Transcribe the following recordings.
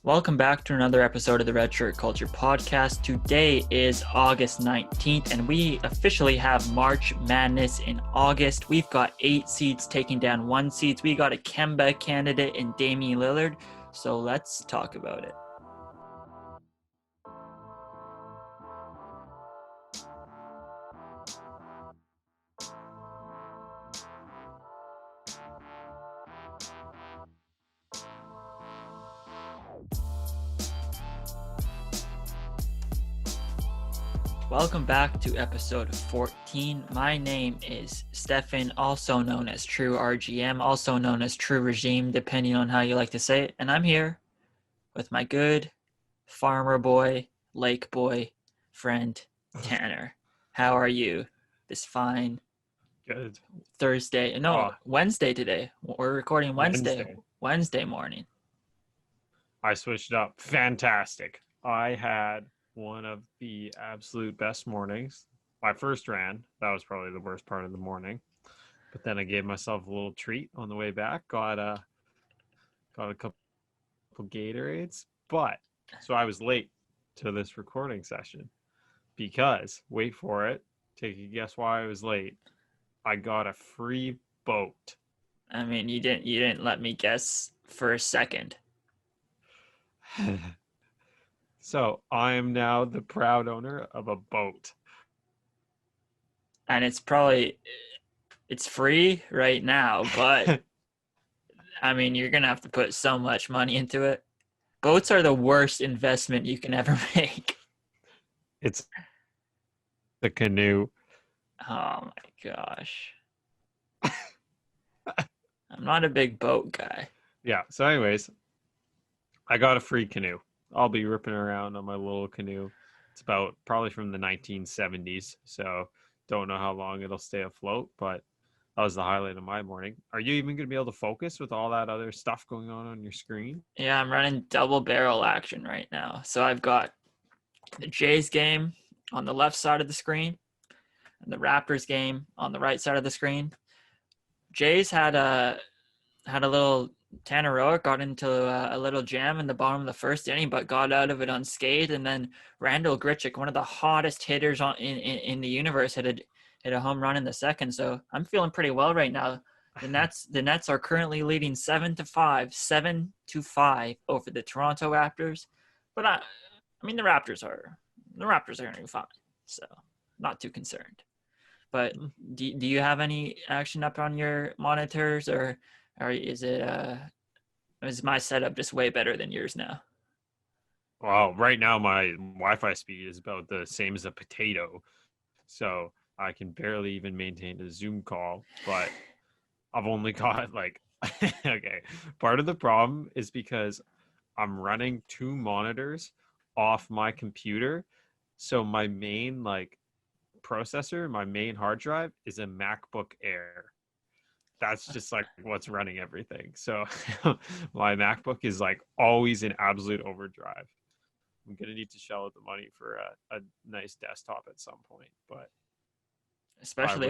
Welcome back to another episode of the Redshirt Culture Podcast. Today is August 19th, and we officially have March Madness in August. We've got 8 seeds taking down 1 seeds. We got a Kemba candidate in Damian Lillard, so let's talk about it. Welcome back to episode 14. My name is Stefan, also known as True RGM, also known as True Regime, depending on how you like to say it. And I'm here with my good farmer boy, lake boy friend, Tanner. How are you this fine Good. Thursday? No, Wednesday today. We're recording Wednesday morning. I switched up. Fantastic. I had one of the absolute best mornings. My first ran, that was probably the worst part of the morning. But then I gave myself a little treat on the way back. Got a couple Gatorades. But so I was late to this recording session because, wait for it, take a guess why I was late. I got a free boat. I mean, you didn't let me guess for a second. So I am now the proud owner of a boat. And it's free right now, but I mean, you're going to have to put so much money into it. Boats are the worst investment you can ever make. It's the canoe. Oh my gosh. I'm not a big boat guy. Yeah. So anyways, I got a free canoe. I'll be ripping around on my little canoe. It's about probably from the 1970s. So don't know how long it'll stay afloat, but that was the highlight of my morning. Are you even going to be able to focus with all that other stuff going on your screen? Yeah, I'm running double barrel action right now. So I've got the Jays game on the left side of the screen and the Raptors game on the right side of the screen. Jays had a little Tanner Roark got into a little jam in the bottom of the first inning, but got out of it unscathed. And then Randall Grichuk, one of the hottest hitters in the universe, hit a home run in the second. So I'm feeling pretty well right now. The Nets are currently leading 7-5 over the Toronto Raptors. But I mean the Raptors are going to be fine, so not too concerned. But do you have any action up on your monitors, or is my setup just way better than yours now? Well, right now my Wi-Fi speed is about the same as a potato. So I can barely even maintain a Zoom call, but I've only got okay. Part of the problem is because I'm running 2 monitors off my computer. So my main processor, my main hard drive is a MacBook Air. That's just what's running everything. So my MacBook is always in absolute overdrive. I'm gonna need to shell out the money for a nice desktop at some point, but especially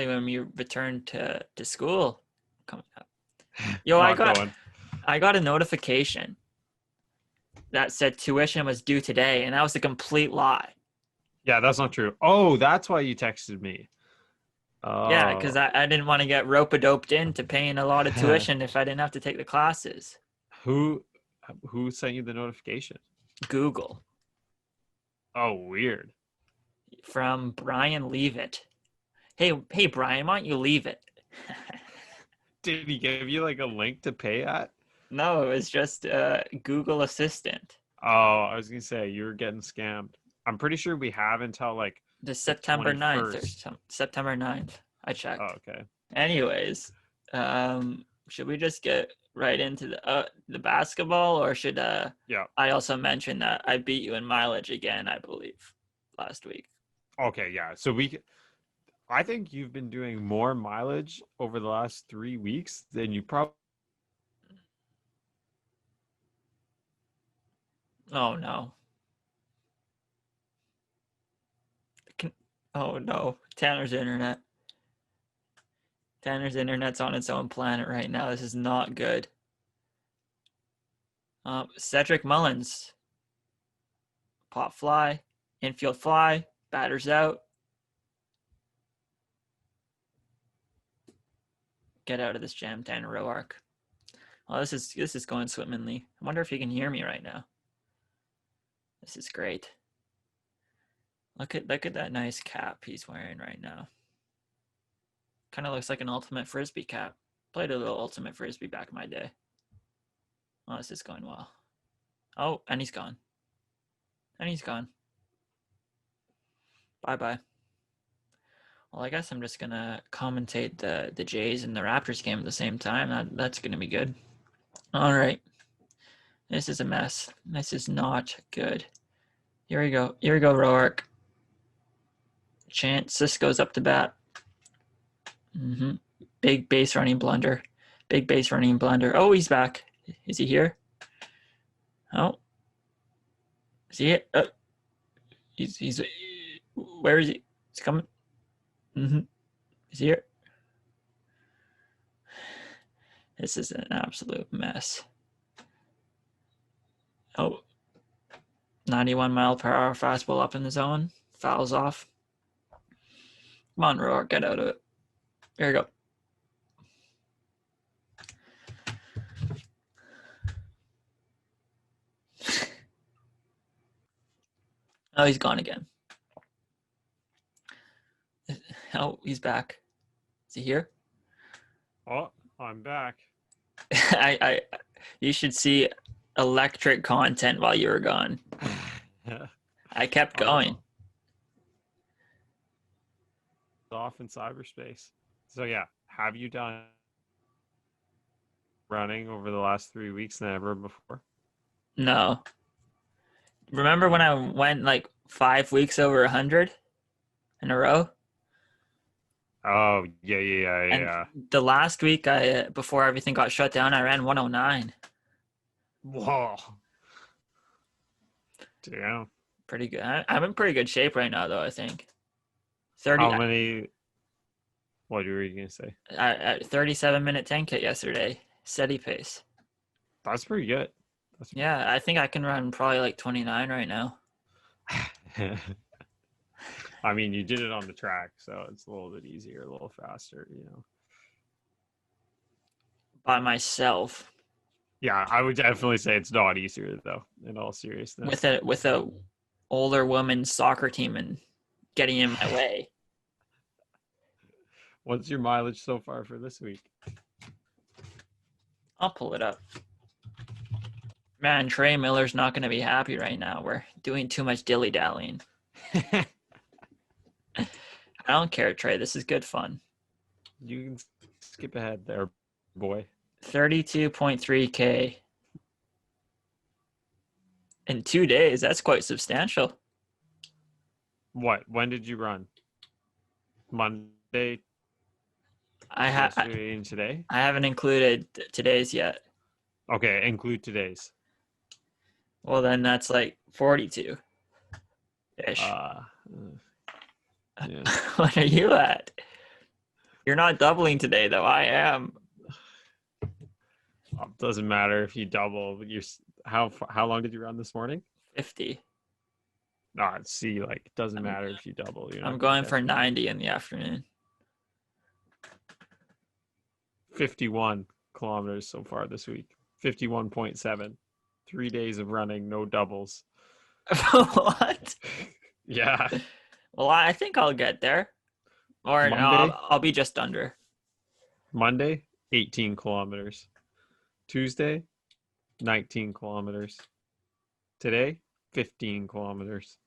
when you return to school coming up. Yo, I got a notification that said tuition was due today, and that was a complete lie. Yeah, that's not true. Oh, that's why you texted me. Yeah, because I didn't want to get rope-a-doped into paying a lot of tuition if I didn't have to take the classes. Who sent you the notification? Google. Oh, weird. From Brian Leavitt. Hey, Brian, why don't you leave it? Did he give you a link to pay at? No, it was just Google Assistant. Oh, I was going to say, you were getting scammed. I'm pretty sure we have until the September 9th or September 9th. I checked. Oh, okay. Anyways, should we just get right into the basketball, or should yeah. I also mention that I beat you in mileage again, I believe, last week. Okay, yeah. So I think you've been doing more mileage over the last 3 weeks than you probably. Oh no. Oh no, Tanner's internet's on its own planet right now. This is not good. Cedric Mullins. Pop fly. Infield fly. Batters out. Get out of this jam, Tanner Roark. Well, this is going swimmingly. I wonder if you can hear me right now. This is great. Look at that nice cap he's wearing right now. Kind of looks like an ultimate frisbee cap. Played a little ultimate frisbee back in my day. Oh, this is going well. Oh, and he's gone. And he's gone. Bye-bye. Well, I guess I'm just going to commentate the Jays and the Raptors game at the same time. That's going to be good. All right. This is a mess. This is not good. Here we go. Here we go, Roark. Chance Cisco's up to bat. Big base running blunder. Big base running blunder. Oh, he's back. Is he here? Oh. Is he here? He's where is he? He's coming. Is he here? This is an absolute mess. Oh. 91 mile per hour fastball up in the zone. Fouls off. Come on, Roark, get out of it. There you go. Oh, he's gone again. Oh, he's back. Is he here? Oh, I'm back. You should see electric content while you were gone. I kept going. Off in cyberspace. So yeah, have you done running over the last 3 weeks than ever before? No. Remember when I went like 5 weeks over 100 in a row? Oh, yeah. The last week before everything got shut down, I ran 109. Whoa. Damn. Pretty good. I'm in pretty good shape right now, though, I think. 30. How many? What were you going to say? 37-minute 10K yesterday. Steady pace. That's pretty good. Yeah, I think I can run probably like 29 right now. I mean, you did it on the track, so it's a little bit easier, a little faster, By myself. Yeah, I would definitely say it's not easier, though, in all seriousness. With a older woman's soccer team and getting in my way. What's your mileage so far for this week? I'll pull it up. Man, Trey Miller's not going to be happy right now. We're doing too much dilly-dallying. I don't care, Trey. This is good fun. You can skip ahead there, boy. 32.3K. In 2 days. That's quite substantial. What? When did you run? Monday? Yesterday and today? I haven't included today's yet. Okay, include today's. Well, then that's like 42-ish. Yeah. What are you at? You're not doubling today, though. I am. Doesn't matter if you double. How long did you run this morning? 50. See, like, it doesn't matter if you double. I'm going for 90 in the afternoon. 51 kilometers so far this week. 51.7. 3 days of running, no doubles. What? Yeah. Well, I think I'll get there. Or no, I'll be just under. Monday, 18 kilometers. Tuesday, 19 kilometers. Today, 15 kilometers.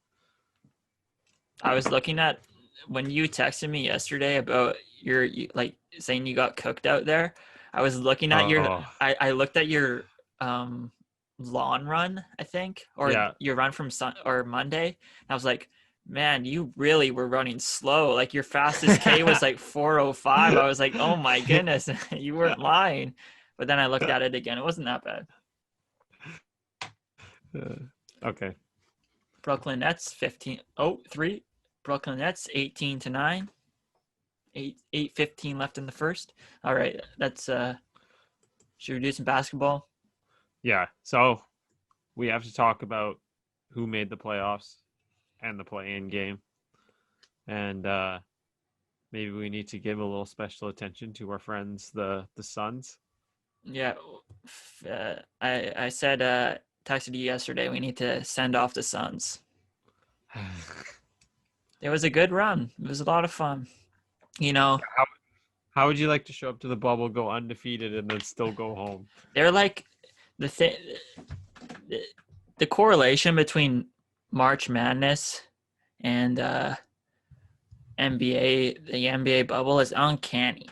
I was looking at when you texted me yesterday about your like saying you got cooked out there. I was looking at I looked at your lawn run, I think, or your run from Monday. And I was like, man, you really were running slow. Like your fastest K was like 4:05. I was like, oh my goodness, you weren't lying. But then I looked at it again. It wasn't that bad. Okay. Brooklyn Nets 15-3. Brooklyn Nets 18-9. 8:15 left in the first. All right, should we do some basketball? Yeah. So we have to talk about who made the playoffs and the play-in game. And maybe we need to give a little special attention to our friends, the Suns. Yeah, I said texted you yesterday. We need to send off the Suns. It was a good run. It was a lot of fun. You know, How would you like to show up to the bubble, go undefeated, and then still go home? they're like the thing. The correlation between March Madness and NBA, the NBA bubble, is uncanny.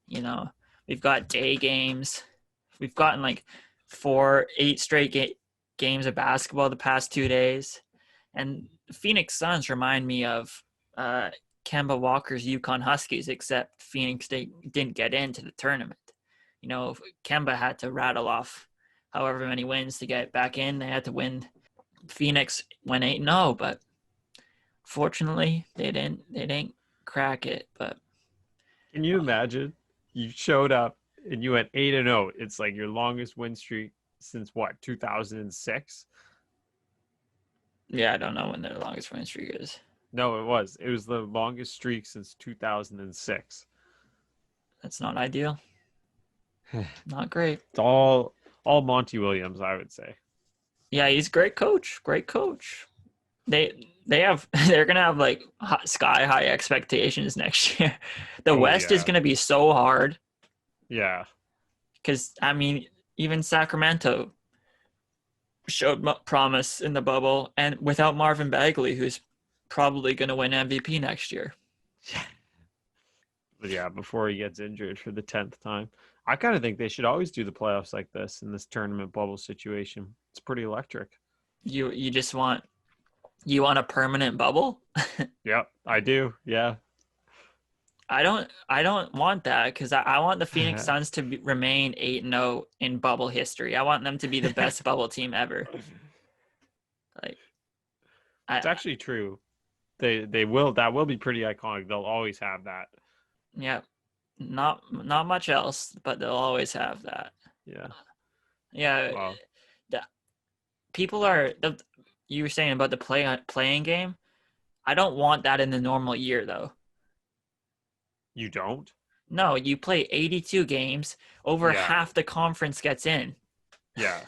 You know, we've got day games. We've gotten like 8 straight games of basketball the past 2 days. And the Phoenix Suns remind me of Kemba Walker's UConn Huskies, except Phoenix didn't get into the tournament. You know, Kemba had to rattle off however many wins to get back in. They had to win. Phoenix went 8-0, but fortunately they didn't crack it. But Can you imagine? You showed up and you went 8-0. It's like your longest win streak since what, 2006? yeah, I don't know when their longest win streak is. No, it was. It was the longest streak since 2006. That's not ideal. Not great. It's all Monty Williams, I would say. Yeah, he's a great coach. Great coach. They're gonna have like sky high expectations next year. The West is gonna be so hard. Yeah. Because I mean, even Sacramento showed promise in the bubble, and without Marvin Bagley, who's probably gonna win MVP next year. But yeah, before he gets injured for the 10th time. I kind of think they should always do the playoffs like this in this tournament bubble situation. It's pretty electric. You just want a permanent bubble? Yep, I do. Yeah. I don't want that, because I want the Phoenix Suns to remain 8-0 in bubble history. I want them to be the best bubble team ever. Like, it's actually true. They will. That will be pretty iconic. They'll always have that. Yeah. Not much else, but they'll always have that. Yeah. Yeah. Wow. People are. You were saying about the playing game. I don't want that in the normal year, though. You don't? No, you play 82 games. Over half the conference gets in. Yeah,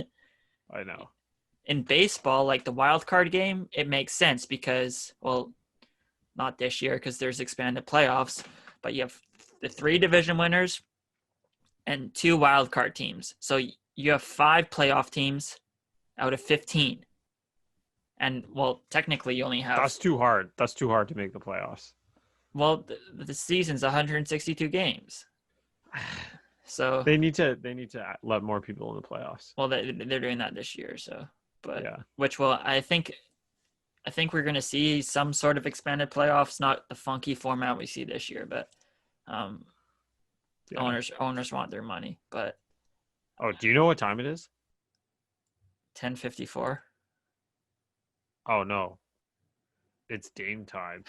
I know. In baseball, like the wild card game, it makes sense because, well, not this year because there's expanded playoffs, but you have the 3 division winners and 2 wild card teams. So you have 5 playoff teams out of 15. And, well, technically you only have... That's too hard. That's too hard to make the playoffs. Well, the season's 162 games. So they need to let more people in the playoffs. Well, they're doing that this year, so... But yeah. Which will, I think we're going to see some sort of expanded playoffs, not the funky format we see this year, but owners want their money. But do you know what time it is? 10:54. Oh no, it's game time.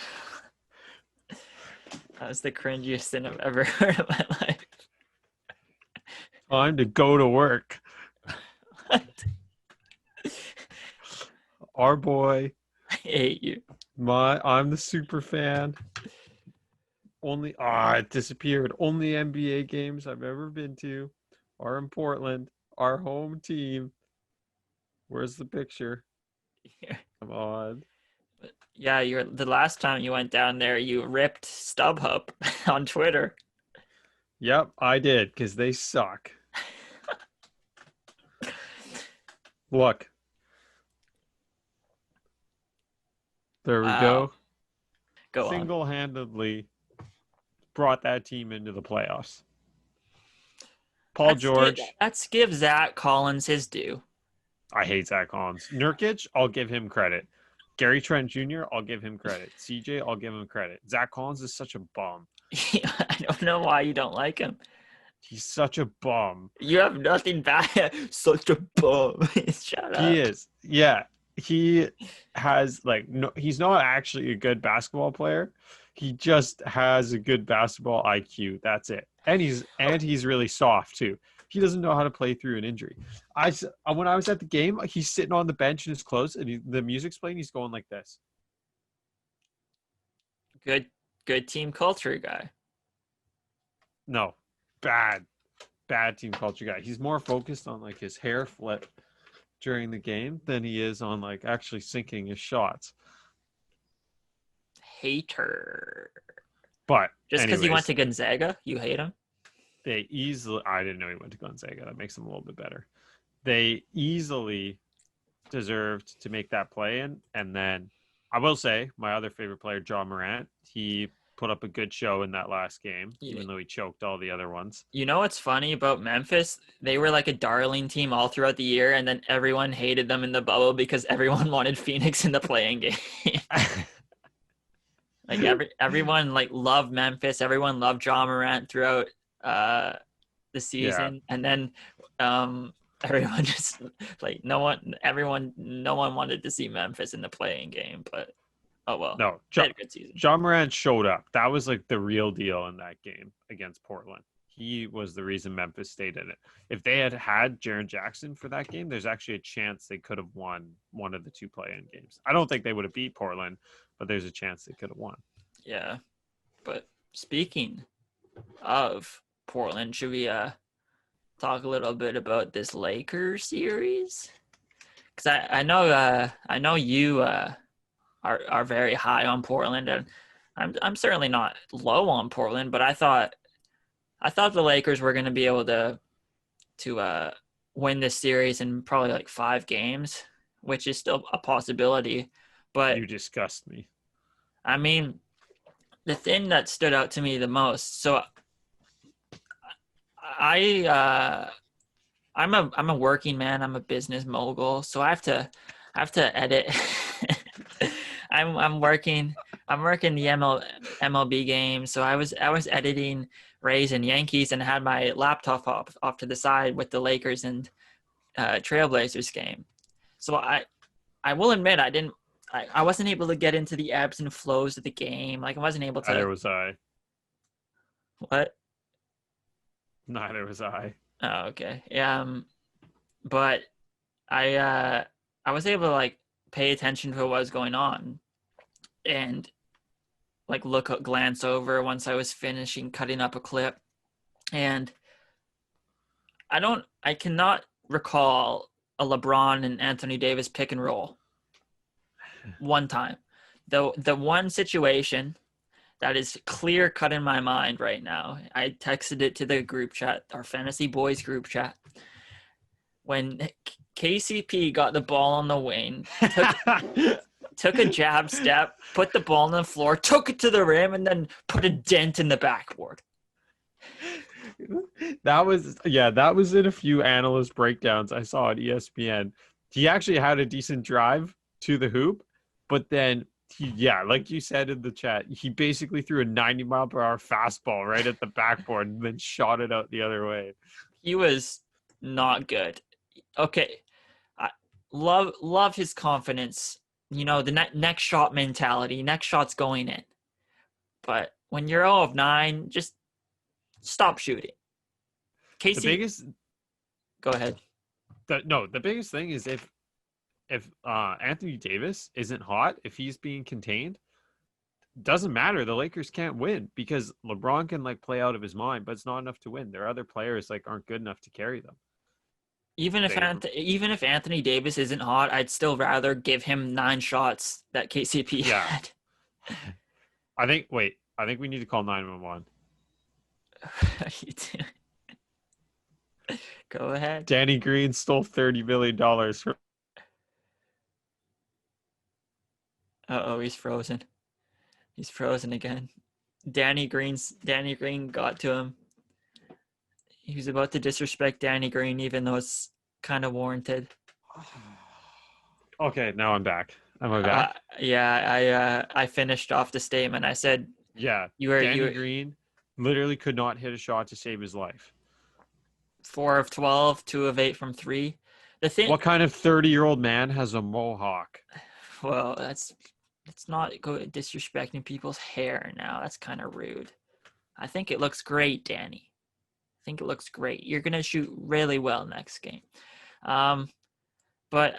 That was the cringiest thing I've ever heard in my life. Time to go to work. What? Our boy. I hate you. I'm the super fan. It disappeared. Only NBA games I've ever been to are in Portland. Our home team. Where's the picture? Here. Come on. Yeah, the last time you went down there, you ripped StubHub on Twitter. Yep, I did, because they suck. Look. There we go. Go on. Single-handedly brought that team into the playoffs. Paul George. Let's give Zach Collins his due. I hate Zach Collins. Nurkic, I'll give him credit. Gary Trent Jr., I'll give him credit. CJ, I'll give him credit. Zach Collins is such a bum. I don't know why you don't like him. He's such a bum. You have nothing bad. Such a bum. Shut up. He is. Yeah. He has he's not actually a good basketball player. He just has a good basketball IQ. That's it. And he's really soft too. He doesn't know how to play through an injury. When I was at the game, he's sitting on the bench in his clothes, and the music's playing. He's going like this. Good team culture guy. No, bad team culture guy. He's more focused on like his hair flip during the game than he is on like actually sinking his shots. Hater. But just because he went to Gonzaga, you hate him? I didn't know he went to Gonzaga. That makes him a little bit better. They easily deserved to make that play in. And then I will say my other favorite player, John Morant, he put up a good show in that last game, even though he choked all the other ones. You know what's funny about Memphis? They were like a darling team all throughout the year, and then everyone hated them in the bubble because everyone wanted Phoenix in the playing game. Like everyone like loved Memphis. Everyone loved John Morant throughout the season, and then everyone just like no one wanted to see Memphis in the playing game. But oh well, no, they had a good season. John Morant showed up. That was like the real deal in that game against Portland. He was the reason Memphis stayed in it. If they had Jaren Jackson for that game, there's actually a chance they could have won one of the two play-in games. I don't think they would have beat Portland, but there's a chance they could have won. Yeah, but speaking of Portland, should we talk a little bit about this Lakers series? Because I know you are very high on Portland, and I'm certainly not low on Portland, but I thought the Lakers were going to be able to win this series in probably like 5 games, which is still a possibility. But you disgust me. I mean, the thing that stood out to me the most. So I'm a working man. I'm a business mogul, so I have to edit. I'm working the MLB game, so I was editing Rays and Yankees and had my laptop off to the side with the Lakers and Trailblazers game. So I will admit I wasn't able to get into the ebbs and flows of the game. Like I wasn't able to. Neither was I. What? Neither was I. Oh, okay. But I was able to like pay attention to what was going on, and like glance over once I was finishing cutting up a clip, and I cannot recall a LeBron and Anthony Davis pick and roll one time. The one situation that is clear cut in my mind right now, I texted it to the group chat, our Fantasy Boys group chat, when KCP got the ball on the wing, took a jab step, put the ball on the floor, took it to the rim, and then put a dent in the backboard. That was in a few analyst breakdowns I saw on ESPN. He actually had a decent drive to the hoop, but then like you said in the chat, he basically threw a 90-mile-per-hour fastball right at the backboard and then shot it out the other way. He was not good. Okay, I love his confidence. You know, the next shot mentality. Next shot's going in. But when you're 0 of 9, just stop shooting. Casey, go ahead. The biggest thing is if Anthony Davis isn't hot, if he's being contained, doesn't matter. The Lakers can't win because LeBron can like play out of his mind, but it's not enough to win. Their other players like aren't good enough to carry them. Even if Anthony Davis isn't hot, I'd still rather give him 9 shots that KCP had. I think we need to call 911. Go ahead. Danny Green stole $30 million from. Uh-oh, he's frozen. He's frozen again. Danny Green got to him. He was about to disrespect Danny Green, even though it's kind of warranted. Okay, now I'm back. Am I back? I finished off the statement. I said, Danny Green literally could not hit a shot to save his life. 4 of 12, 2 of 8 from 3. What kind of 30-year-old man has a mohawk? Well, that's not disrespecting people's hair now. That's kind of rude. I think it looks great, Danny. think it looks great. You're going to shoot really well next game. But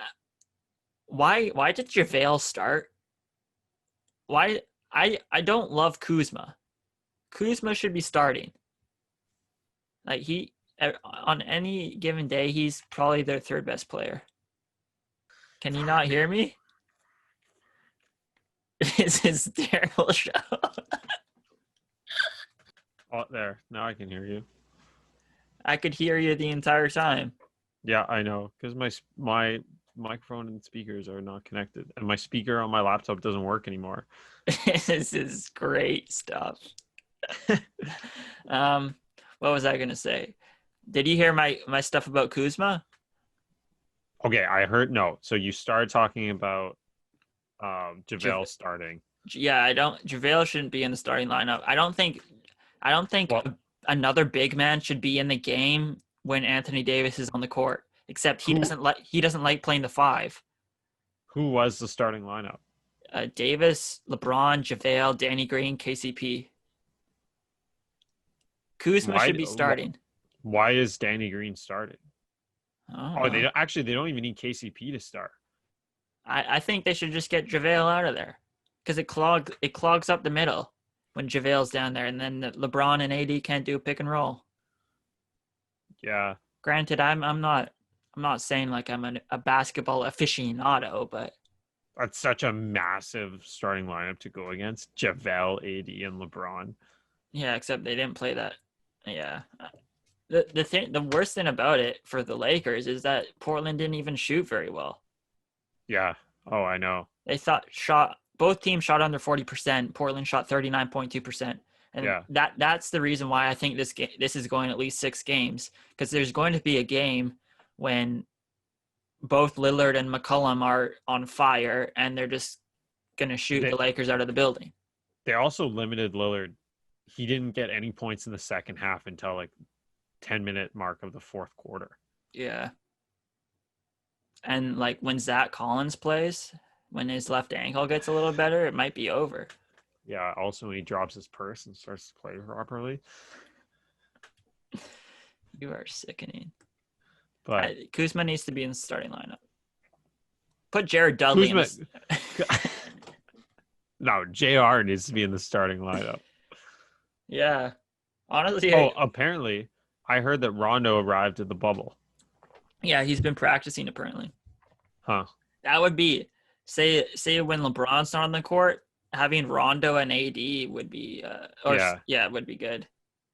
why did JaVale start? Why I don't love Kuzma. Kuzma should be starting. Like he on any given day, he's probably their third best player. Can you not hear me? It's his terrible show. Oh, there. Now I can hear you. I could hear you the entire time. Yeah, I know, because my microphone and speakers are not connected, and my speaker on my laptop doesn't work anymore. This is great stuff. What was I gonna say? Did you hear my stuff about Kuzma? Okay, I heard no. So you started talking about JaVale starting. Yeah, JaVale shouldn't be in the starting lineup. I don't think another big man should be in the game when Anthony Davis is on the court. Except he doesn't like playing the 5. Who was the starting lineup? Davis, LeBron, JaVale, Danny Green, KCP. Kuzma should be starting. Why is Danny Green starting? They don't even need KCP to start. I think they should just get JaVale out of there because it clogs up the middle when JaVale's down there, and then LeBron and AD can't do pick and roll. Yeah. Granted, I'm not saying like I'm a basketball aficionado, but that's such a massive starting lineup to go against JaVale, AD, and LeBron. Yeah, except they didn't play that. Yeah. The worst thing about it for the Lakers is that Portland didn't even shoot very well. Yeah. Oh, I know. Both teams shot under 40%. Portland shot 39.2%. And that's the reason why I think this is going at least 6 games, because there's going to be a game when both Lillard and McCollum are on fire and they're just going to shoot the Lakers out of the building. They also limited Lillard. He didn't get any points in the second half until like 10-minute mark of the fourth quarter. Yeah. And like when Zach Collins plays, when his left ankle gets a little better, it might be over. Yeah, also when he drops his purse and starts to play properly. You are sickening. But Kuzma needs to be in the starting lineup. Put Jared Dudley in No, JR needs to be in the starting lineup. Yeah. Honestly. Apparently, I heard that Rondo arrived at the bubble. Yeah, he's been practicing apparently. Huh. That would be say when LeBron's not on the court, having Rondo and AD would be it would be good.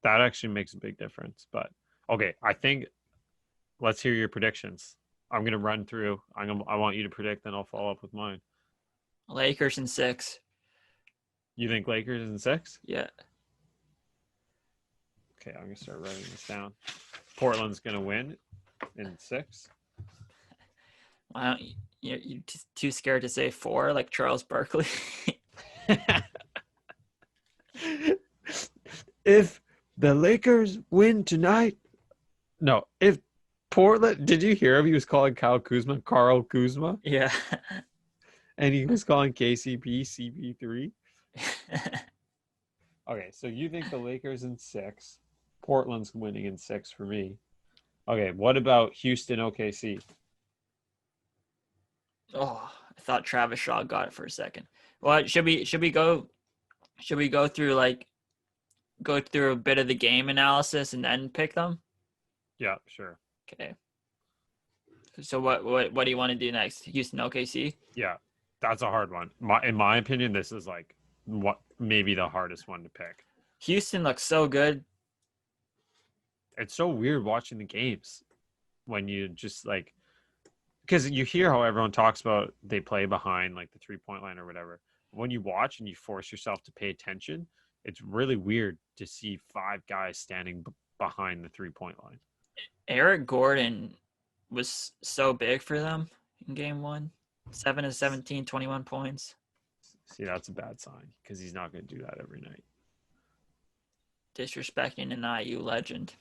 That actually makes a big difference. But okay, I think let's hear your predictions. I'm gonna run through. I want you to predict, then I'll follow up with mine. Lakers in 6. You think Lakers in 6? Yeah. Okay, I'm gonna start writing this down. Portland's gonna win in 6. Why don't you're too scared to say 4 like Charles Barkley? If the Lakers win tonight, no. If Portland, did you hear him? He was calling Carl Kuzma. Yeah. And he was calling KCP CP3. Okay, so you think the Lakers in 6? Portland's winning in 6 for me. Okay, what about Houston OKC? Oh, I thought Travis Shaw got it for a second. Well, should we go through a bit of the game analysis and then pick them? Yeah, sure. Okay. So what do you want to do next? Houston OKC? Yeah, that's a hard one. In my opinion, this is like maybe the hardest one to pick. Houston looks so good. It's so weird watching the games when you just like, because you hear how everyone talks about they play behind like the 3-point line or whatever. When you watch and you force yourself to pay attention, it's really weird to see 5 guys standing behind the 3-point line. Eric Gordon was so big for them in game 1. 7 of 17, 21 points. See, that's a bad sign because he's not going to do that every night. Disrespecting an IU legend.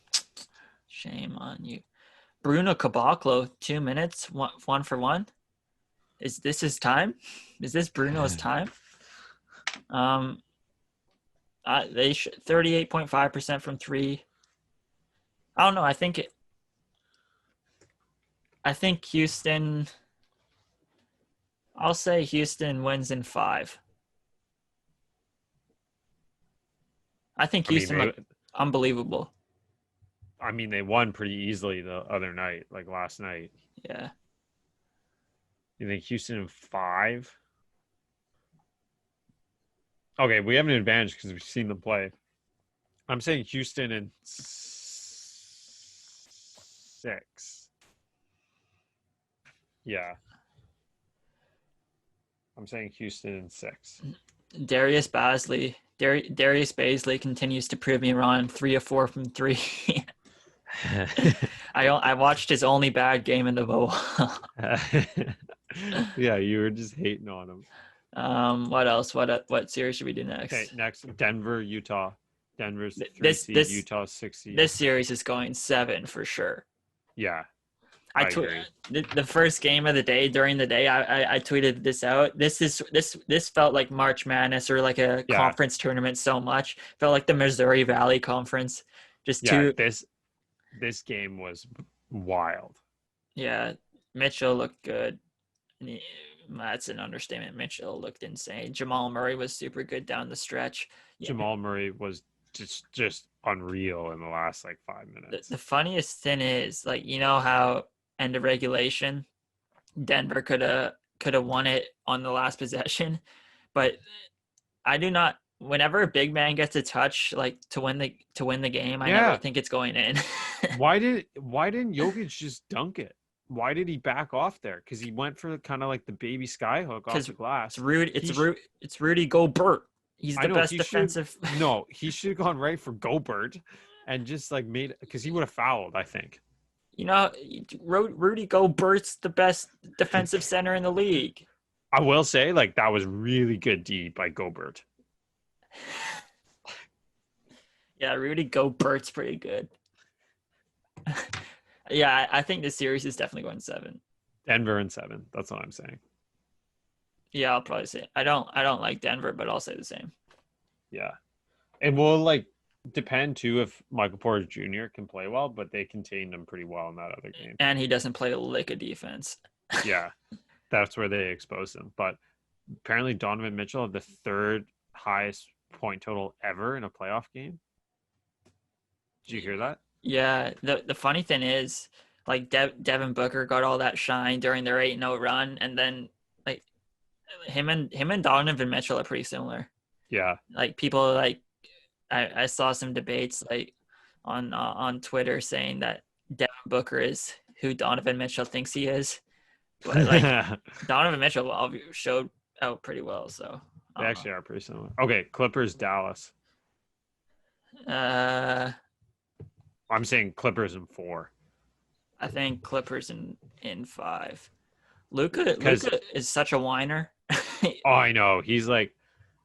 Shame on you. Bruno Caboclo, 2 minutes, 1 for 1. Is this his time? Is this Bruno's time? They 38.5% from 3. I don't know. I think Houston. I'll say Houston wins in 5. I think I mean, Houston looked unbelievable. they won pretty easily the other night, like last night. Yeah. You think Houston in 5? Okay, we have an advantage because we've seen them play. I'm saying Houston in 6. Yeah. I'm saying Houston in 6. Darius Baisley continues to prove me wrong. 3 of 4 from 3. I watched his only bad game in the bowl. Yeah, you were just hating on him. What else? What series should we do next? Okay, next Denver, Utah. Denver's the 3 This seed, this Utah's 6 seed. this series is going 7 for sure. Yeah. I agree. the first game of the day during the day. I tweeted this out. This felt like March Madness or like a conference tournament so much. Felt like the Missouri Valley Conference. Just two. This game was wild. Yeah, Mitchell looked good. That's an understatement. Mitchell looked insane. Jamal Murray was super good down the stretch. Yeah. Jamal Murray was just unreal in the last like 5 minutes. The funniest thing is, like, you know how end of regulation, Denver could have won it on the last possession, but I do not. Whenever a big man gets a touch, like to win the game, I never think it's going in. Why didn't Jokic just dunk it? Why did he back off there? Because he went for kind of like the baby skyhook off the glass. It's Rudy Gobert. He's the best defensive. No, he should have gone right for Gobert and just like made, because he would have fouled, I think. You know, Rudy Gobert's the best defensive center in the league. I will say, like, that was really good D by Gobert. Yeah, Rudy Gobert's pretty good. Yeah, I think this series is definitely going 7. Denver in 7. That's what I'm saying. Yeah, I'll probably say I don't like Denver, but I'll say the same. Yeah, and we'll like depend too if Michael Porter Jr. can play well, but they contained him pretty well in that other game. And he doesn't play a lick of defense. Yeah, that's where they exposed him. But apparently Donovan Mitchell had the 3rd highest point total ever in a playoff game. Did you hear that? Yeah, the funny thing is, like, Devin Booker got all that shine during their 8-0 run, and then like him and Donovan Mitchell are pretty similar. Yeah, like people like I saw some debates like on Twitter saying that Devin Booker is who Donovan Mitchell thinks he is, but like Donovan Mitchell showed out pretty well. So they actually are pretty similar. Okay, Clippers, Dallas. I'm saying Clippers in 4. I think Clippers in 5. Luka is such a whiner. Oh, I know. He's like,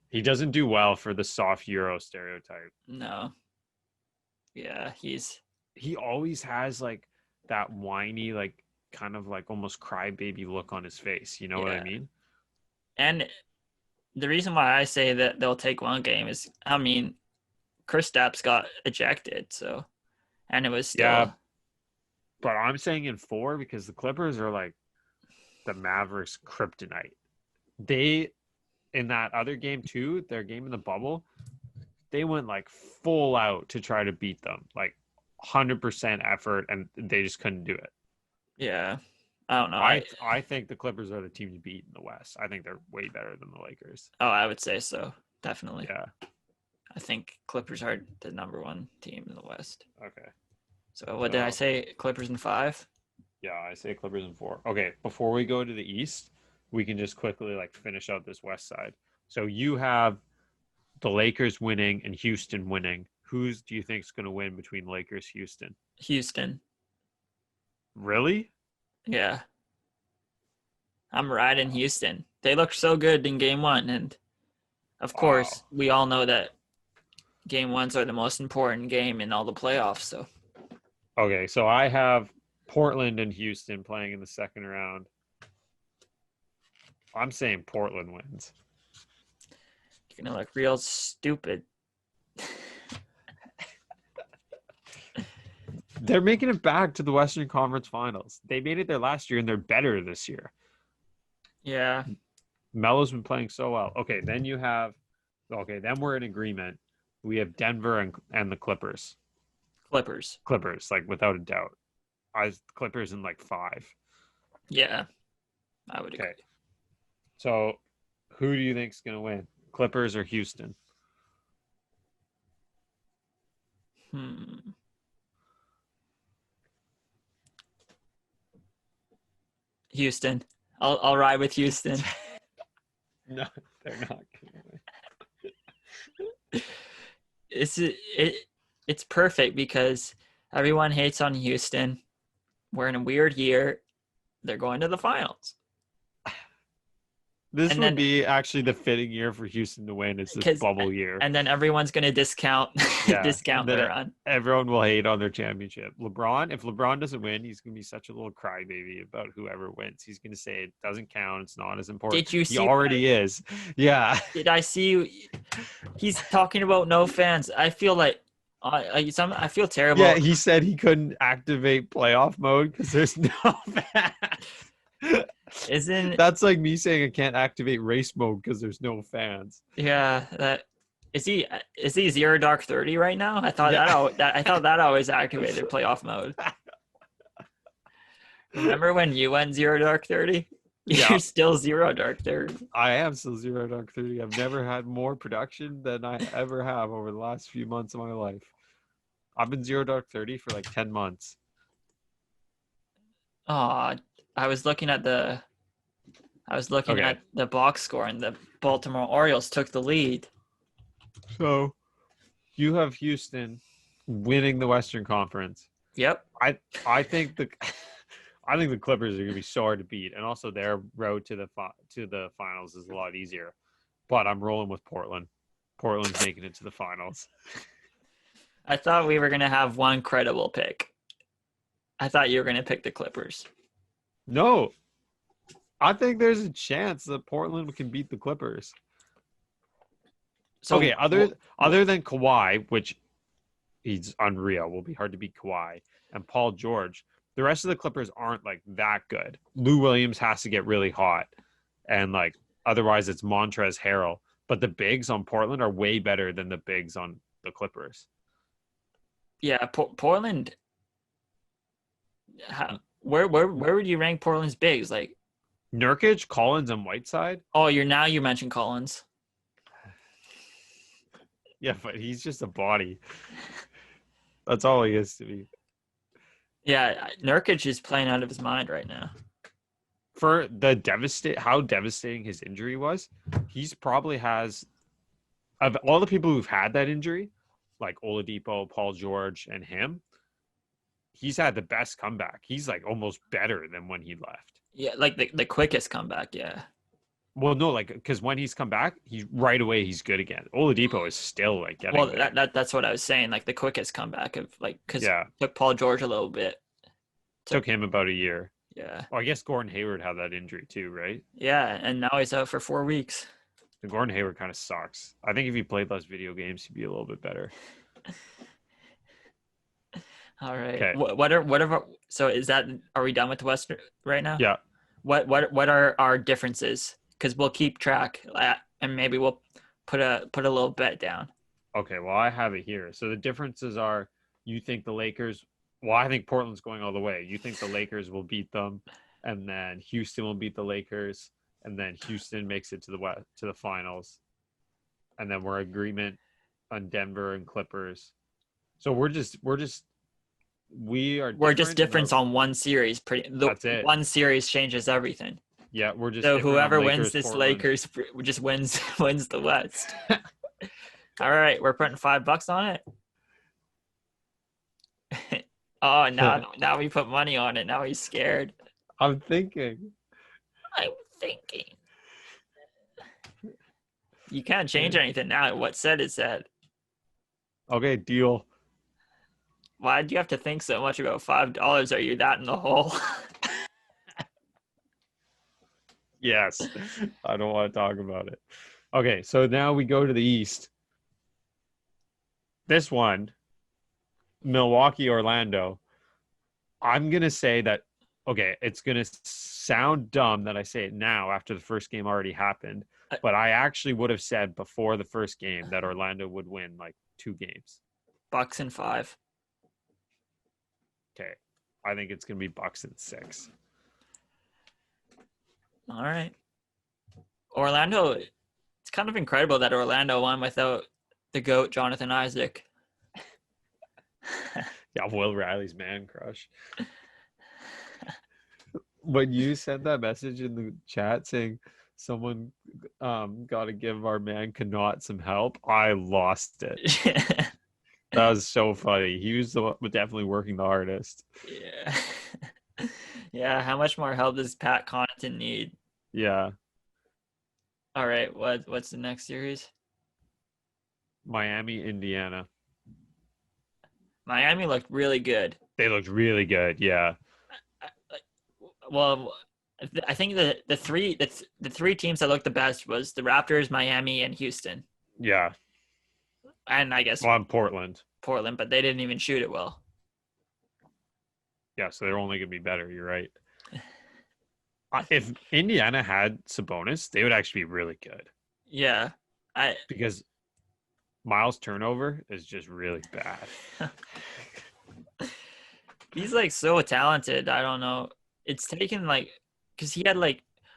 he doesn't do well for the soft Euro stereotype. No. Yeah, he always has like that whiny, like kind of like almost crybaby look on his face. You know what I mean? And the reason why I say that they'll take one game is, I mean, Kristaps got ejected, so, and it was still. Yeah, but I'm saying in 4 because the Clippers are like the Mavericks' kryptonite. They, in that other game too, their game in the bubble, they went like full out to try to beat them, like 100% effort, and they just couldn't do it. Yeah. I don't know. I think the Clippers are the team to beat in the West. I think they're way better than the Lakers. Oh, I would say so. Definitely. Yeah. I think Clippers are the number 1 team in the West. Okay. So what did I say? Clippers in 5? Yeah, I say Clippers in 4. Okay, before we go to the East, we can just quickly like finish out this West side. So you have the Lakers winning and Houston winning. Who's do you think is going to win between Lakers, Houston? Houston. Really? Yeah. I'm riding Houston. They looked so good in game 1, and of course, we all know that game 1s are the most important game in all the playoffs. So. Okay, so I have Portland and Houston playing in the second round. I'm saying Portland wins. You're gonna look real stupid. They're making it back to the Western Conference Finals. They made it there last year, and they're better this year. Yeah. Melo's been playing so well. Okay, then we're in agreement. We have Denver and the Clippers. Clippers. Clippers, like without a doubt. Clippers in like 5. Yeah, I would agree. So, who do you think's gonna win? Clippers or Houston? Houston. I'll ride with Houston. No, they're not gonna win. It's perfect because everyone hates on Houston. We're in a weird year. They're going to the finals. This would be actually the fitting year for Houston to win. It's this bubble year. And then everyone's going to discount their run. Everyone will hate on their championship. If LeBron doesn't win, he's going to be such a little crybaby about whoever wins. He's going to say it doesn't count. It's not as important. Did you see? He already is. Yeah. Did I see? He's talking about no fans. I feel like I feel terrible. Yeah, he said he couldn't activate playoff mode because there's no fans. That's like me saying I can't activate race mode because there's no fans. Yeah, is he 0 Dark 30 right now? I thought that always activated playoff mode. Remember when you went 0 Dark 30? You're still 0 Dark 30. I am still 0 Dark 30. I've never had more production than I ever have over the last few months of my life. I've been 0 Dark 30 for like 10 months. I was looking at the box score, and the Baltimore Orioles took the lead. So you have Houston winning the Western Conference. Yep. I think the Clippers are going to be so hard to beat, and also their road to the finals is a lot easier. But I'm rolling with Portland. Portland's making it to the finals. I thought we were going to have one credible pick. I thought you were going to pick the Clippers. No. I think there's a chance that Portland can beat the Clippers. So, okay, other than Kawhi, which he's unreal, will be hard to beat Kawhi, and Paul George, the rest of the Clippers aren't like that good. Lou Williams has to get really hot, and like otherwise it's Montrezl Harrell. But the bigs on Portland are way better than the bigs on the Clippers. Yeah, Portland. Where would you rank Portland's bigs? Like Nurkic, Collins, and Whiteside. Oh, you mentioned Collins. Yeah, but he's just a body. That's all he is to me. Yeah, Nurkic is playing out of his mind right now. For how devastating his injury was, he's probably has, of all the people who've had that injury, like Oladipo, Paul George, and him, he's had the best comeback. He's like almost better than when he left. Yeah, like the quickest comeback, yeah. Well, no, like because when he's come back, right away he's good again. Oladipo is still like getting. Well, that's what I was saying. Like the quickest comeback of like because it took Paul George a little bit. Took him about a year. Yeah. Well, I guess Gordon Hayward had that injury too, right? Yeah, and now he's out for 4 weeks. And Gordon Hayward kind of sucks. I think if he played less video games, he'd be a little bit better. All right. Okay. So are we done with the West right now? Yeah. What are our differences? Because we'll keep track, and maybe we'll put a little bet down. Okay. Well, I have it here. So the differences are: you think the Lakers. Well, I think Portland's going all the way. You think the Lakers will beat them, and then Houston will beat the Lakers, and then Houston makes it to the finals, and then we're agreement on Denver and Clippers. So we're just different on one series. That's it. One series changes everything. Yeah, we're just so whoever wins this Portland. Lakers just wins the West. All right, we're putting $5 on it. Oh, now we put money on it. Now he's scared. I'm thinking. You can't change anything now. What said is said. Okay, deal. Why do you have to think so much about $5? Are you that in the hole? Yes. I don't want to talk about it. Okay, so now we go to the East. This one, Milwaukee, Orlando. I'm going to say that, okay, it's going to sound dumb that I say it now after the first game already happened, but I actually would have said before the first game that Orlando would win like 2 games. Bucks in 5. Okay. I think it's going to be Bucks in 6. All right. Orlando, it's kind of incredible that Orlando won without the GOAT, Jonathan Isaac. Yeah, Will Riley's man crush. When you sent that message in the chat saying someone got to give our man Connaught some help, I lost it. That was so funny. He was definitely working the hardest. Yeah. Yeah, how much more help does Pat Connaughton need? Yeah. All right, what's the next series? Miami, Indiana. Miami looked really good. They looked really good, yeah. Well, I think the three teams that looked the best was the Raptors, Miami, and Houston. Yeah. And I guess Portland, but they didn't even shoot it well. Yeah, so they're only going to be better. You're right. If Indiana had Sabonis, they would actually be really good. Yeah, because Miles' turnover is just really bad. He's like so talented. I don't know. It's taken because he had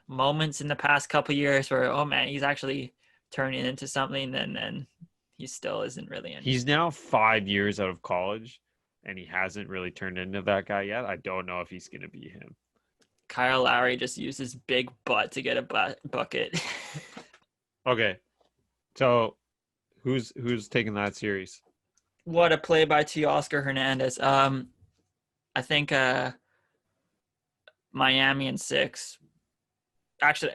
moments in the past couple years where, oh man, he's actually turning into something, and then he still isn't really in. He's now 5 years out of college, and he hasn't really turned into that guy yet. I don't know if he's going to be him. Kyle Lowry just used his big butt to get a bucket. Okay, so who's taking that series? What a play by Teoscar Hernandez. I think Miami in 6. Actually,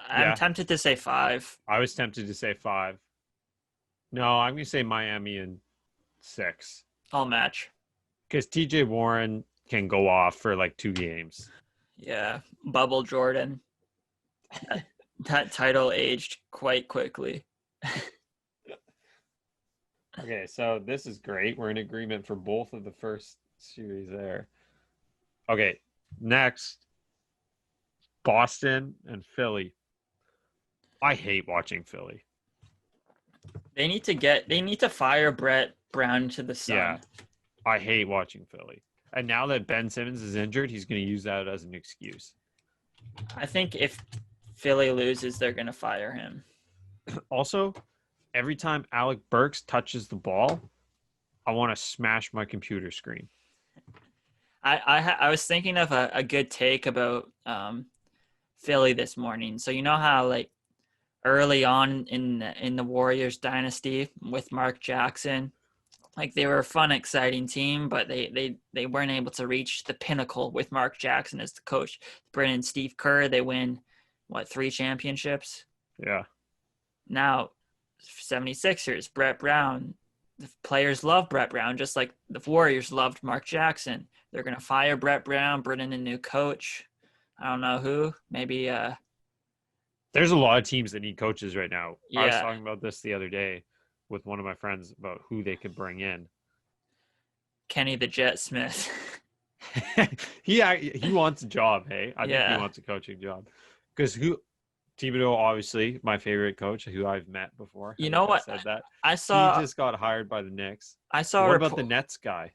I'm tempted to say 5. I was tempted to say 5. No, I'm going to say Miami in 6. I'll match. Because TJ Warren can go off for 2 games. Yeah, Bubble Jordan. That title aged quite quickly. Okay, so this is great. We're in agreement for both of the first series there. Okay, next, Boston and Philly. I hate watching Philly. They need to fire Brett Brown to the sun. Yeah, I hate watching Philly. And now that Ben Simmons is injured, he's going to use that as an excuse. I think if Philly loses, they're going to fire him. Also, every time Alec Burks touches the ball, I want to smash my computer screen. I was thinking of a good take about Philly this morning. So you know how early on in the Warriors dynasty with Mark Jackson, they were a fun, exciting team, but they weren't able to reach the pinnacle with Mark Jackson as the coach. Bring in Steve Kerr, they win 3 championships? Yeah. Now 76ers, Brett Brown, the players love Brett Brown, just like the Warriors loved Mark Jackson. They're going to fire Brett Brown, bring in a new coach. I don't know who. Maybe there's a lot of teams that need coaches right now. Yeah. I was talking about this the other day with one of my friends about who they could bring in. Kenny the Jet Smith. He wants a job, hey? I think he wants a coaching job. Because Thibodeau, obviously, my favorite coach who I've met before. You know what? Said that. I saw. He just got hired by the Knicks. What about the Nets guy?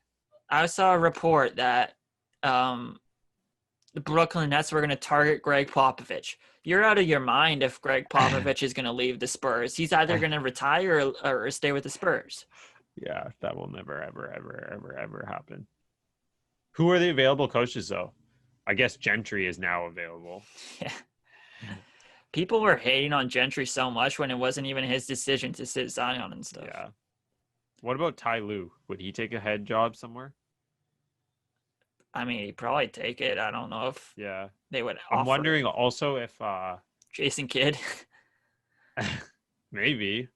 I saw a report that the Brooklyn Nets were going to target Greg Popovich. You're out of your mind if Greg Popovich is going to leave the Spurs. He's either going to retire or stay with the Spurs. Yeah, that will never, ever, ever, ever, ever happen. Who are the available coaches, though? I guess Gentry is now available. Yeah. People were hating on Gentry so much when it wasn't even his decision to sit Zion and stuff. Yeah. What about Ty Lue? Would he take a head job somewhere? I mean, he'd probably take it. I don't know if they would offer. I'm wondering also if Jason Kidd. Maybe.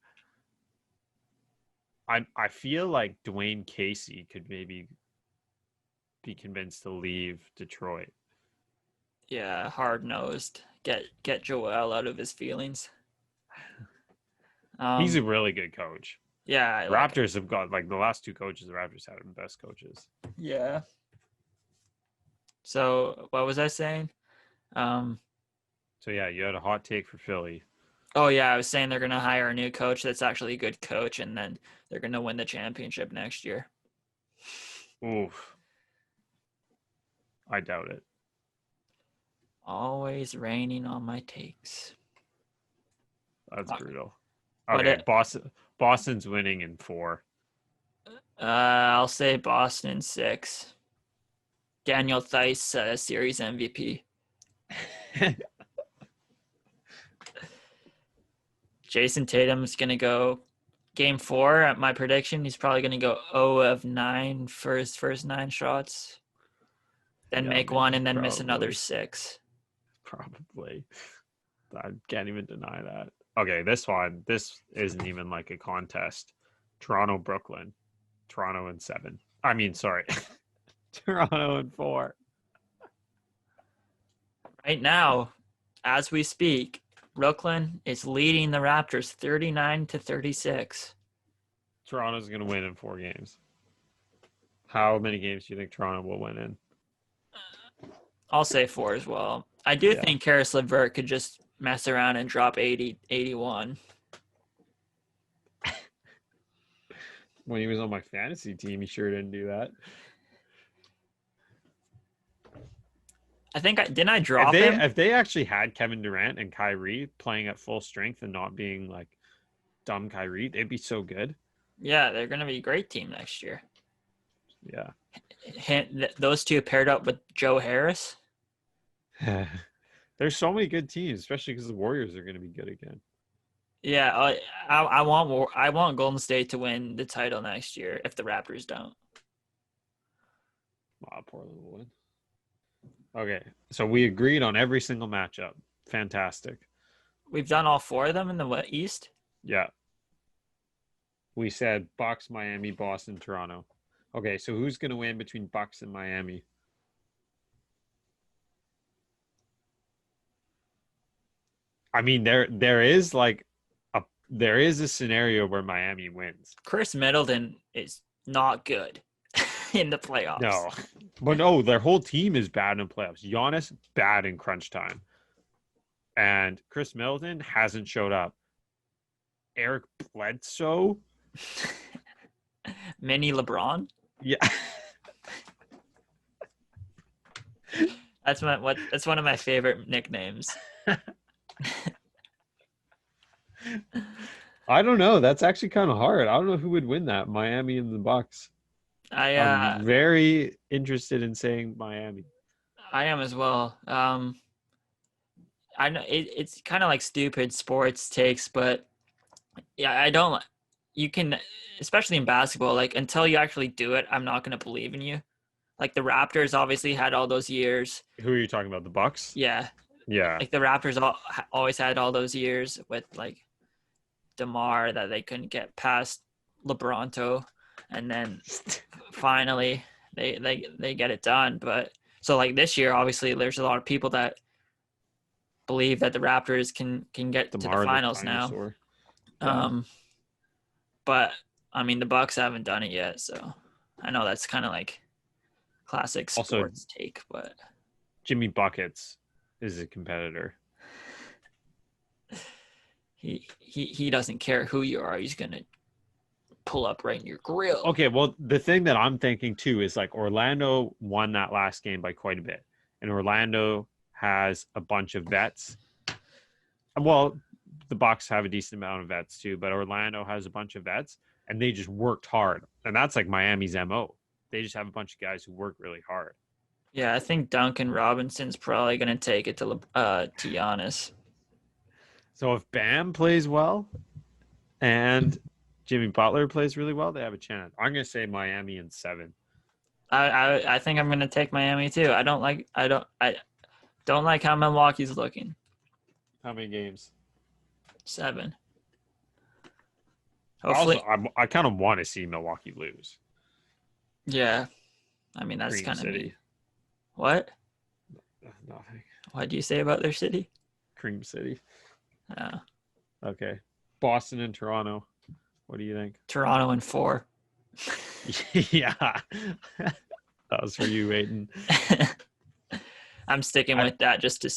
I feel like Dwayne Casey could maybe be convinced to leave Detroit. Yeah, hard-nosed. Get Joel out of his feelings. He's a really good coach. Yeah, Raptors have got like the last two coaches. The Raptors had the best coaches. yeah. So what was I saying? So yeah, you had a hot take for Philly. Oh yeah, I was saying they're gonna hire a new coach that's actually a good coach, and then they're gonna win the championship next year. Oof. I doubt it. Always raining on my takes. That's brutal. But Okay, Boston's winning in 4. I'll say Boston 6. Daniel Theis, series MVP. Jason Tatum's gonna go game 4 at my prediction. He's probably gonna go 0 of 9 for his first 9 shots, then make one and then miss another 6. Probably. I can't even deny that. Okay, this isn't even like a contest. Toronto, Brooklyn. Toronto in 7. I mean, sorry. Toronto in 4. Right now, as we speak, Brooklyn is leading the Raptors 39-36. Toronto's going to win in 4 games. How many games do you think Toronto will win in? I'll say 4 as well. I do think Karis LeVert could just mess around and drop 80, 81. When he was on my fantasy team, he sure didn't do that. I think didn't I drop him? If they actually had Kevin Durant and Kyrie playing at full strength and not being like dumb Kyrie, they'd be so good. Yeah, they're going to be a great team next year. Yeah. Those two paired up with Joe Harris. There's so many good teams, especially because the Warriors are going to be good again. Yeah, I want Golden State to win the title next year if the Raptors don't. Portland will win. Okay, so we agreed on every single matchup. Fantastic. We've done all 4 of them in the East? Yeah. We said Bucks, Miami, Boston, Toronto. Okay, so who's going to win between Bucks and Miami? I mean, there is a scenario where Miami wins. Chris Middleton is not good in the playoffs. No, but no, their whole team is bad in playoffs. Giannis, bad in crunch time. And Chris Middleton hasn't showed up. Eric Bledsoe. Mini LeBron? Yeah. That's one of my favorite nicknames. I don't know. That's actually kind of hard. I don't know who would win that, Miami and the Bucks. I'm very interested in saying Miami. I am as well. I know it's kind of like stupid sports takes, but yeah, I don't. You can, especially in basketball, like until you actually do it, I'm not going to believe in you. Like the Raptors obviously had all those years. Who are you talking about? The Bucks? Yeah. Yeah. Like the Raptors always had all those years with like DeMar that they couldn't get past LeBronto, and then finally they get it done. But so like this year, obviously there's a lot of people that believe that the Raptors can get to the finals now. Yeah. But I mean the Bucks haven't done it yet, so I know that's kind of like classic sports take, but Jimmy Buckets is a competitor. He doesn't care who you are. He's gonna pull up right in your grill. Okay, well, the thing that I'm thinking too is like Orlando won that last game by quite a bit, and Orlando has a bunch of vets. Well, the Bucks have a decent amount of vets too, but Orlando has a bunch of vets, and they just worked hard, and that's like Miami's MO. They just have a bunch of guys who work really hard. Yeah, I think Duncan Robinson's probably going to take it to Giannis. So if Bam plays well and Jimmy Butler plays really well, they have a chance. I'm going to say Miami in 7. I think I'm going to take Miami too. I don't like how Milwaukee's looking. How many games? 7. Hopefully, also, I kind of want to see Milwaukee lose. Yeah, I mean that's kind of me. What? Nothing. What do you say about their city? Cream City. Oh. Okay. Boston and Toronto. What do you think? Toronto in 4. Yeah. That was for you, Aiden. I'm sticking with that just to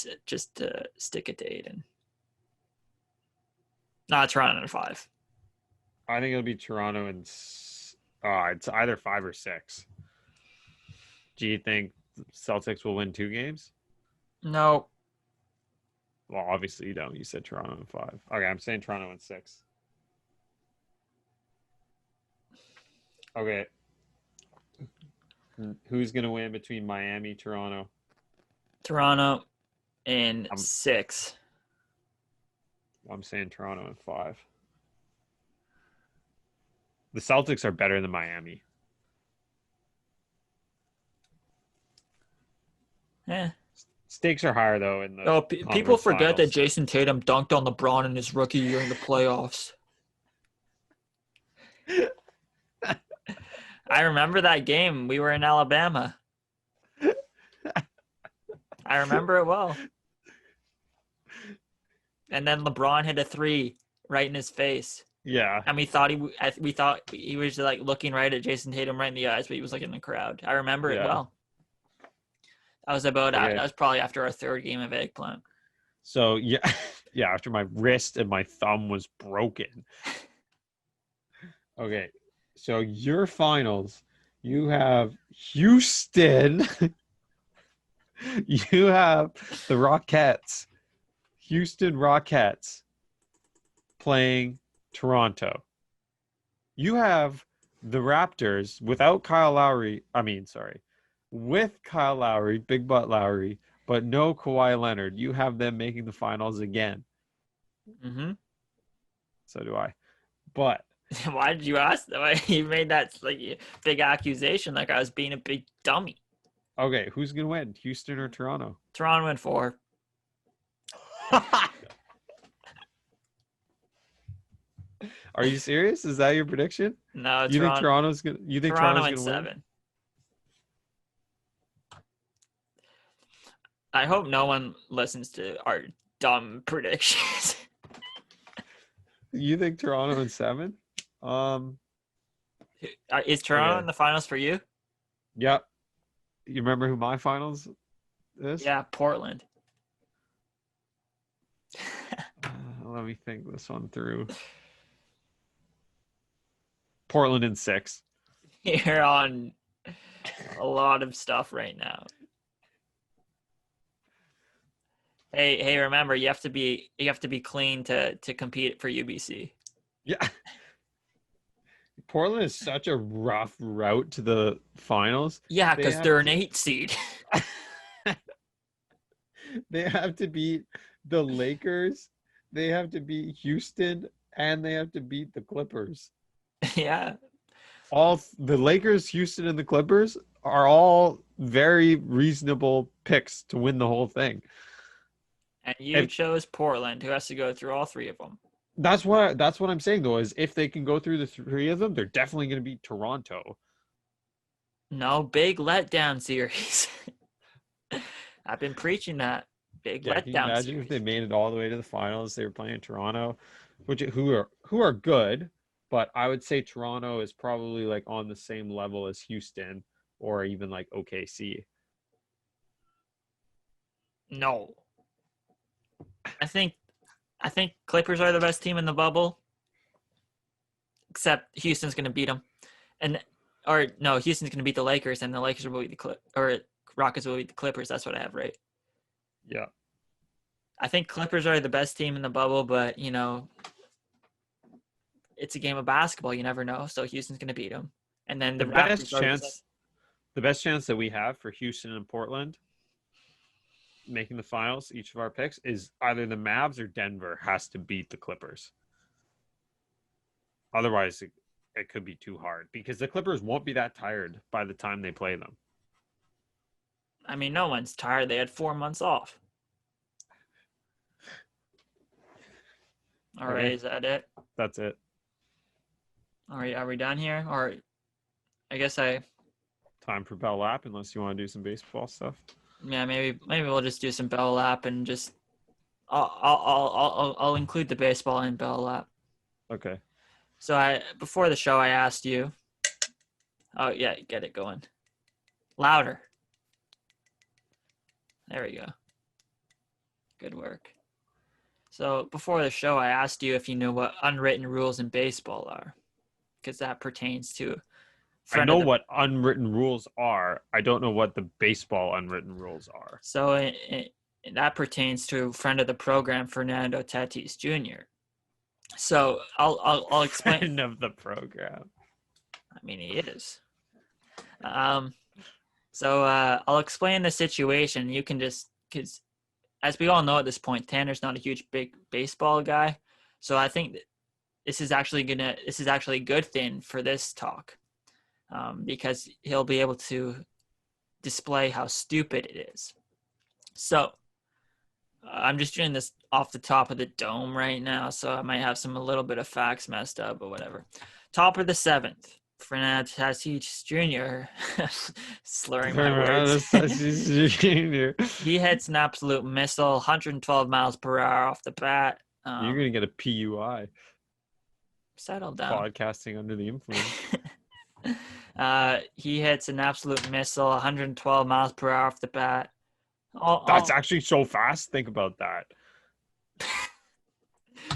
stick it to Aiden. No, Toronto in 5. I think it'll be Toronto and it's either 5 or 6. Do you think Celtics will win 2 games? No. Well, obviously you don't. You said Toronto in 5. Okay, I'm saying Toronto in 6. Okay. Who's going to win between Miami, Toronto? Toronto in 6. I'm saying Toronto in 5. The Celtics are better than Miami. Yeah. Stakes are higher, though. In the people forget that finals. Jason Tatum dunked on LeBron in his rookie year in the playoffs. I remember that game. We were in Alabama. I remember it well. And then LeBron hit a 3 right in his face. Yeah. And we thought he was like looking right at Jason Tatum right in the eyes, but he was like in the crowd. I remember it well. That was probably after our 3rd game of Eggplant. So yeah, after my wrist and my thumb was broken. Okay, so your finals, you have Houston. You have the Rockets, Houston Rockets playing Toronto. You have the Raptors without Kyle Lowry. With Kyle Lowry, Big Butt Lowry, but no Kawhi Leonard. You have them making the finals again. Mm-hmm. So do I. But why did you ask that? You made that like big accusation, like I was being a big dummy. Okay, who's gonna win, Houston or Toronto? Toronto in 4. Are you serious? Is that your prediction? No, you think Toronto's gonna? You think Toronto Toronto's gonna in win? 7. I hope no one listens to our dumb predictions. You think Toronto in 7? Is Toronto in the finals for you? Yep. You remember who my finals is? Yeah, Portland. Let me think this one through. Portland in 6. You're on a lot of stuff right now. Hey, remember you have to be clean to compete for UBC. Yeah. Portland is such a rough route to the finals. Yeah, because they're an 8 seed. They have to beat the Lakers, they have to beat Houston, and they have to beat the Clippers. Yeah. All the Lakers, Houston, and the Clippers are all very reasonable picks to win the whole thing. And you chose Portland, who has to go through all 3 of them. That's what I'm saying, though, is if they can go through the 3 of them, they're definitely going to beat Toronto. No, big letdown series. I've been preaching that. Big letdown can you imagine series. if they made it all the way to the finals, they were playing Toronto, who are good, but I would say Toronto is probably like on the same level as Houston or even like OKC. No. I think Clippers are the best team in the bubble. Except Houston's going to beat them. Houston's going to beat the Lakers, and the Lakers will beat Rockets will beat the Clippers. That's what I have, right? Yeah. I think Clippers are the best team in the bubble, but, it's a game of basketball. You never know. So Houston's going to beat them. And then the best chance that we have for Houston and Portland making the finals, each of our picks, is either the Mavs or Denver has to beat the Clippers. Otherwise, it could be too hard because the Clippers won't be that tired by the time they play them. I mean, no one's tired. They had 4 months off. All right, is that it? That's it. All right, are we done here? Or I guess time for Bell Lap, unless you want to do some baseball stuff. Yeah, maybe we'll just do some Bell Lap and just I'll include the baseball in Bell Lap. Okay. So before the show, I asked you. Oh yeah, get it going. Louder. There we go. Good work. So before the show, I asked you if you knew what unwritten rules in baseball are, because that pertains to. I know what unwritten rules are. I don't know what the baseball unwritten rules are. So that pertains to friend of the program, Fernando Tatis Jr. So I'll explain. Friend of the program. I mean, he is. So I'll explain the situation. You can just, because as we all know at this point, Tanner's not a huge big baseball guy. So I think that this is actually a good thing for this talk, because he'll be able to display how stupid it is. So I'm just doing this off the top of the dome right now, so I might have a little bit of facts messed up, but whatever. Top of the seventh, Fernando Tatis Jr. slurring my words. He hits an absolute missile, 112 miles per hour off the bat. You're gonna get a PUI. Settle down. Podcasting under the influence. He hits an absolute missile, 112 miles per hour off the bat. That's actually so fast. Think about that.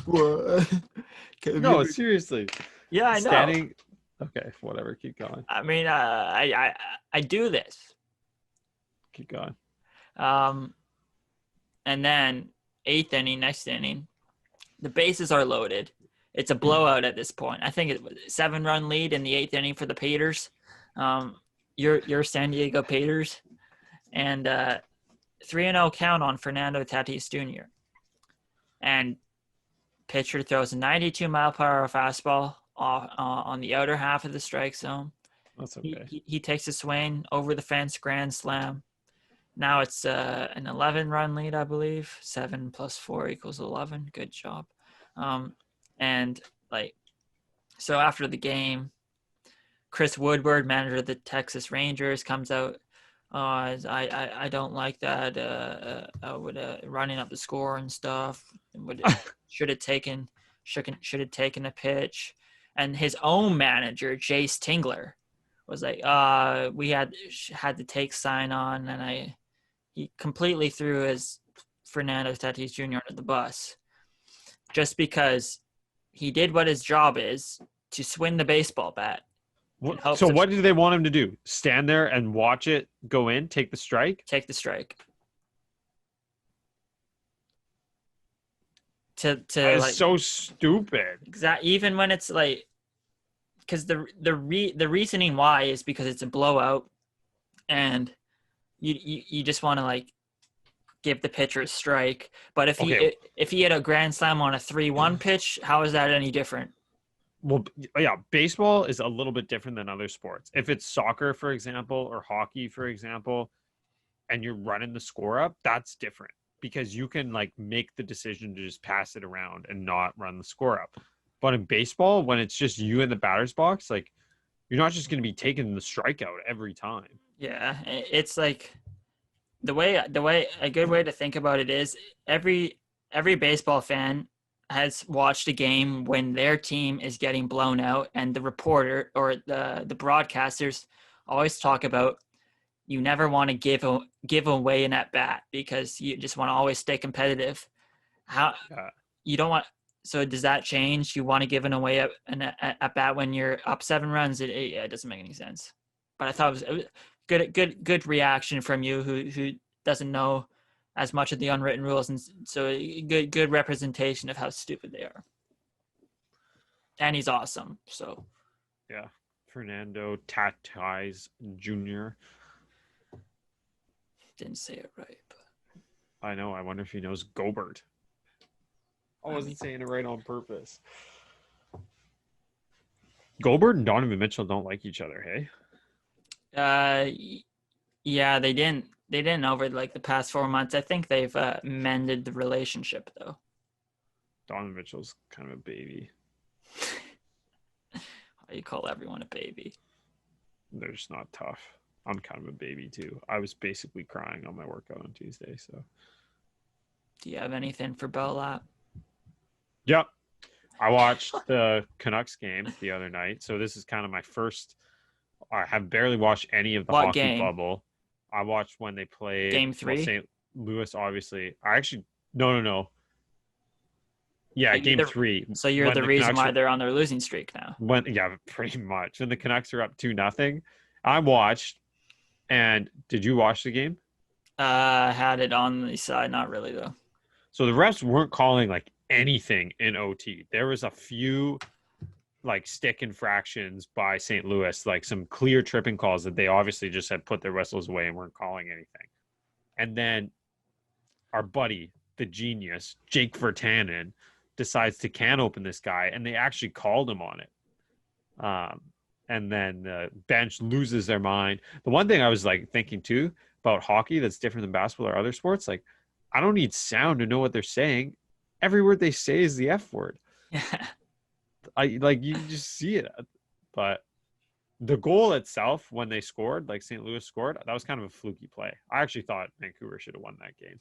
No, seriously. Yeah, I know. Okay, whatever. Keep going. I mean, I do this. Keep going. And then next inning, the bases are loaded. It's a blowout at this point. I think it was a 7-run lead in the 8th inning for the Padres. Your San Diego Padres, and 3-0 count on Fernando Tatis Jr. And pitcher throws a 92-mile-per-hour fastball on the outer half of the strike zone. That's okay. He takes a swing over the fence, grand slam. Now it's an 11-run lead, I believe. 7 + 4 = 11. Good job. And so after the game, Chris Woodward, manager of the Texas Rangers, comes out. I don't like that. Running up the score and stuff. Should have taken a pitch. And his own manager, Jace Tingler, was like, we had the take sign on, and he completely threw his Fernando Tatis Jr. under the bus, just because he did what his job is, to swing the baseball bat. So what did they want him to do? Stand there and watch it go in, take the strike? Take the strike. That is so stupid. Exactly. Even when it's because the reasoning why is because it's a blowout, and you just want to give the pitcher a strike. But if he had a grand slam on a 3-1 pitch, how is that any different? Well, yeah, baseball is a little bit different than other sports. If it's soccer, for example, or hockey, for example, and you're running the score up, that's different, because you can make the decision to just pass it around and not run the score up. But in baseball, when it's just you in the batter's box, you're not just going to be taking the strikeout every time. Yeah, it's the way a good way to think about it is every baseball fan has watched a game when their team is getting blown out, and the reporter or the broadcasters always talk about, you never want to give away an at bat, because you just want to always stay competitive. You don't want. So does that change? You want to give away an at bat when you're up 7 runs? It doesn't make any sense. But I thought it was good reaction from you, who doesn't know as much of the unwritten rules, and so good representation of how stupid they are. And he's awesome. So yeah, Fernando Tatis Jr. Didn't say it right, but I know. I wonder if he knows Gobert. I wasn't saying it right on purpose. Gobert and Donovan Mitchell don't like each other, hey? Yeah, they didn't over the past 4 months. I think they've mended the relationship, though. Donovan Mitchell's kind of a baby. You call everyone a baby. They're just not tough. I'm kind of a baby too. I was basically crying on my workout on Tuesday. So, do you have anything for Belap? Yep. I watched the Canucks game the other night, so this is kind of my first. I have barely watched any of the What hockey game? bubble. I watched when they played Game 3? St. Louis, obviously. I actually no. Yeah, game 3. So you're when the reason Canucks why they're on their losing streak now. yeah, pretty much. When the Canucks are up 2-0, I watched. And did you watch the game? I had it on the side, not really though. So the refs weren't calling like anything in OT. There was a few like stick infractions by St. Louis, like some clear tripping calls that they obviously just had put their whistles away and weren't calling anything. And then our buddy, the genius, Jake Virtanen, decides to can open this guy, and they actually called him on it. And then the bench loses their mind. The one thing I was like thinking too about hockey that's different than basketball or other sports, like I don't need sound to know what they're saying. Every word they say is the F word. I like you just see it. But the goal itself, when they scored, like St. Louis scored, that was kind of a fluky play. I actually thought Vancouver should have won that game.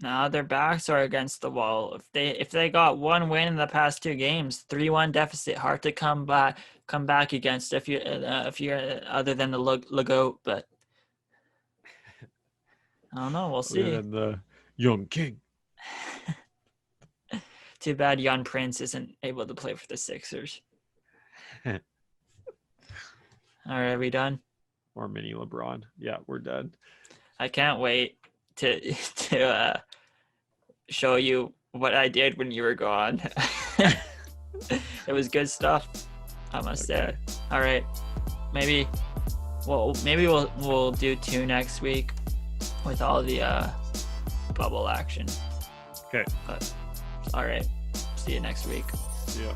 Now their backs are against the wall. If they got one win in the past 2 games, 3-1 deficit, hard to come back against if you're other than the Legault, but I don't know. We'll see. Other than the young king. Too bad Jan Prince isn't able to play for the Sixers. All right, are we done? Or mini LeBron. Yeah, we're done. I can't wait to show you what I did when you were gone. It was good stuff, I must say. All right, maybe we'll do 2 next week with all the bubble action. Okay. But all right, see you next week. Yeah.